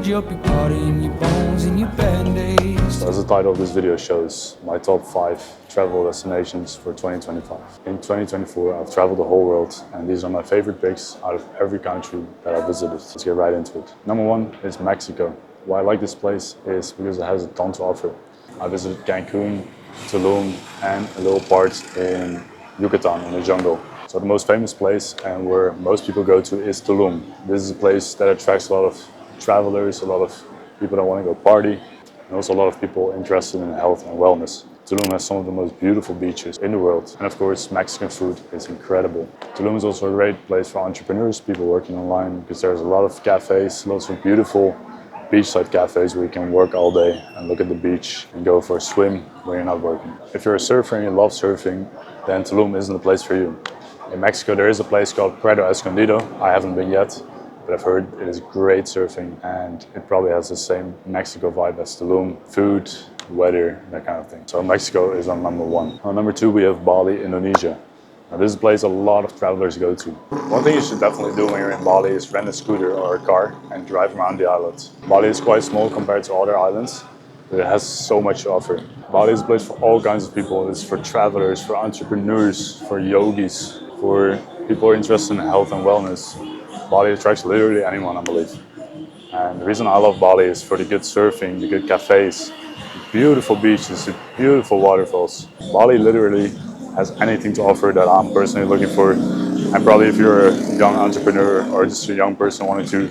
bandage up your body and your bones and your band-aids. So as the title of this video shows, my top 5 travel destinations for 2025. In 2024, I've traveled the whole world, and these are my favorite picks out of every country that I visited. Let's get right into it. Number 1 is Mexico. Why I like this place is because it has a ton to offer. I visited Cancun, Tulum, and a little part in Yucatan in the jungle. So the most famous place and where most people go to is Tulum. This is a place that attracts a lot of travelers, a lot of people that want to go party, and also a lot of people interested in health and wellness. Tulum has some of the most beautiful beaches in the world. And of course, Mexican food is incredible. Tulum is also a great place for entrepreneurs, people working online, because there's a lot of cafes, lots of beautiful beachside cafes where you can work all day and look at the beach and go for a swim when you're not working. If you're a surfer and you love surfing, then Tulum isn't the place for you. In Mexico, there is a place called Puerto Escondido. I haven't been yet, but I've heard it is great surfing, and it probably has the same Mexico vibe as Tulum. Food, weather, that kind of thing. So Mexico is on number 1. On number 2, we have Bali, Indonesia. Now, this is a place a lot of travelers go to. One thing you should definitely do when you're in Bali is rent a scooter or a car and drive around the island. Bali is quite small compared to other islands, but it has so much to offer. Bali is a place for all kinds of people. It's for travelers, for entrepreneurs, for yogis, for people who are interested in health and wellness. Bali attracts literally anyone, I believe. And the reason I love Bali is for the good surfing, the good cafes, beautiful beaches, the beautiful waterfalls. Bali literally has anything to offer that I'm personally looking for. And probably if you're a young entrepreneur or just a young person wanting to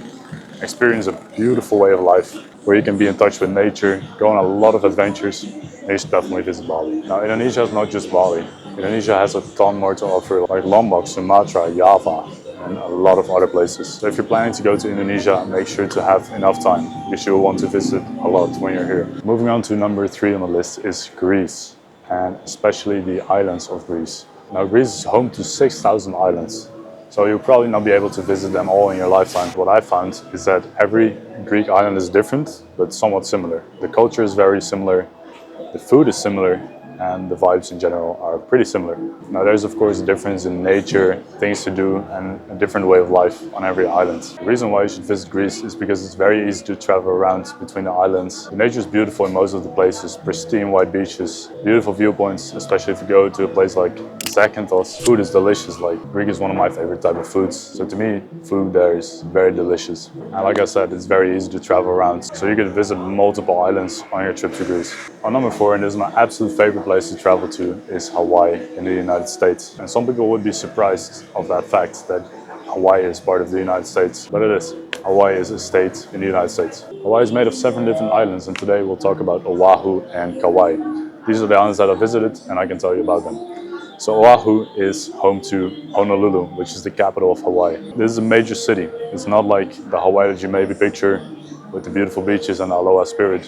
experience a beautiful way of life where you can be in touch with nature, go on a lot of adventures, you should definitely visit Bali. Now, Indonesia is not just Bali. Indonesia has a ton more to offer, like Lombok, Sumatra, Java, and a lot of other places. So if you're planning to go to Indonesia, make sure to have enough time, because you'll want to visit a lot when you're here. Moving on to number 3 on the list is Greece, and especially the islands of Greece. Now, Greece is home to 6,000 islands. So you'll probably not be able to visit them all in your lifetime. What I found is that every Greek island is different, but somewhat similar. The culture is very similar, the food is similar, and the vibes in general are pretty similar. Now, there's of course a difference in nature, things to do, and a different way of life on every island. The reason why you should visit Greece is because it's very easy to travel around between the islands. The nature is beautiful in most of the places, pristine white beaches, beautiful viewpoints, especially if you go to a place like Zakynthos. Food is delicious. Like, Greek is one of my favorite type of foods. So to me, food there is very delicious. And like I said, it's very easy to travel around. So you can visit multiple islands on your trip to Greece. On number 4, and this is my absolute favorite place to travel to, is Hawaii in the United States. And some people would be surprised of that fact that Hawaii is part of the United States, but it is. Hawaii is a state in the United States. Hawaii is made of 7 different islands, and today we'll talk about Oahu and Kauai. These are the islands that I visited, and I can tell you about them. So Oahu is home to Honolulu, which is the capital of Hawaii. This is a major city. It's not like the Hawaii that you maybe picture with the beautiful beaches and the aloha spirit,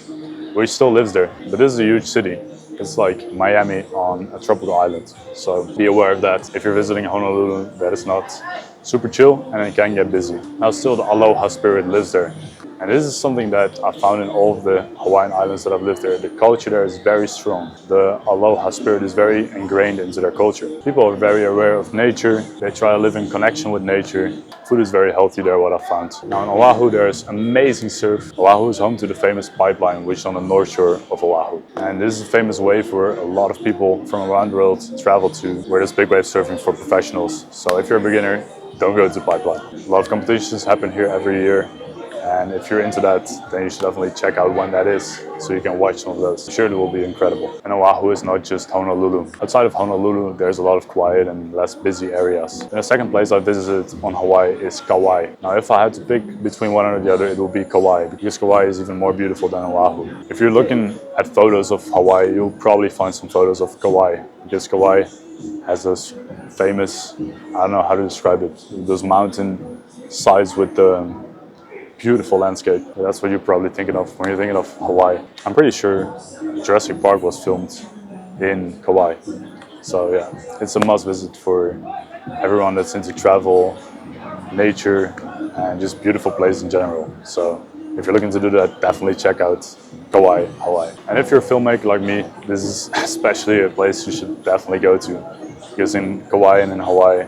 which still lives there. But this is a huge city. It's like Miami on a tropical island. So be aware of that. If you're visiting Honolulu, that is not super chill and it can get busy. Now, still the aloha spirit lives there. And this is something that I found in all of the Hawaiian islands that I've lived there. The culture there is very strong. The aloha spirit is very ingrained into their culture. People are very aware of nature. They try to live in connection with nature. Food is very healthy there, what I found. Now in Oahu, there's amazing surf. Oahu is home to the famous pipeline, which is on the north shore of Oahu. And this is a famous wave where a lot of people from around the world travel to, where there's big wave surfing for professionals. So if you're a beginner, don't go to the pipeline. A lot of competitions happen here every year. And if you're into that, then you should definitely check out when that is, so you can watch some of those. I'm sure it will be incredible. And Oahu is not just Honolulu. Outside of Honolulu, there's a lot of quiet and less busy areas. And the second place I visited on Hawaii is Kauai. Now, if I had to pick between one or the other, it would be Kauai, because Kauai is even more beautiful than Oahu. If you're looking at photos of Hawaii, you'll probably find some photos of Kauai, because Kauai has those famous, I don't know how to describe it, those mountain sides with the beautiful landscape. That's what you're probably thinking of when you're thinking of Hawaii. I'm pretty sure Jurassic Park was filmed in Kauai. So yeah, it's a must visit for everyone that's into travel, nature, and just beautiful place in general. So if you're looking to do that, definitely check out Kauai, Hawaii. And if you're a filmmaker like me, this is especially a place you should definitely go to, because in Kauai and in Hawaii,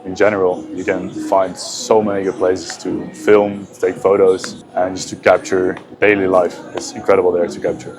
in general, you can find so many good places to film, take photos, and just to capture daily life. It's incredible there to capture.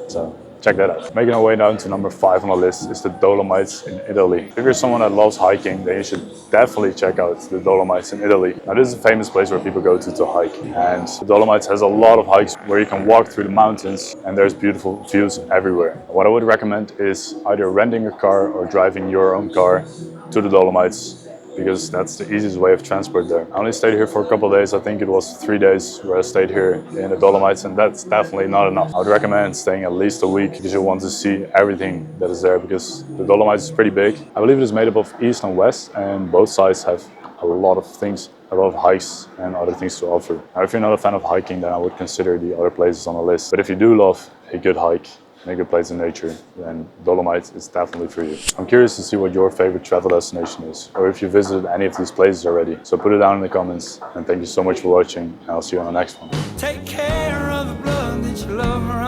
So check that out. Making our way down to number 5 on the list is the Dolomites in Italy. If you're someone that loves hiking, then you should definitely check out the Dolomites in Italy. Now this is a famous place where people go to hike, and the Dolomites has a lot of hikes where you can walk through the mountains and there's beautiful views everywhere. What I would recommend is either renting a car or driving your own car to the Dolomites, because that's the easiest way of transport there. I only stayed here for a couple of days. I think it was 3 days where I stayed here in the Dolomites, and that's definitely not enough. I would recommend staying at least a week because you want to see everything that is there, because the Dolomites is pretty big. I believe it is made up of east and west, and both sides have a lot of things, a lot of hikes and other things to offer. Now, if you're not a fan of hiking, then I would consider the other places on the list. But if you do love a good hike, a good place in nature, then Dolomites is definitely for you. I'm curious to see what your favorite travel destination is, or if you visited any of these places already. So put it down in the comments, and thank you so much for watching, and I'll see you on the next one. Take care of the blood that you love.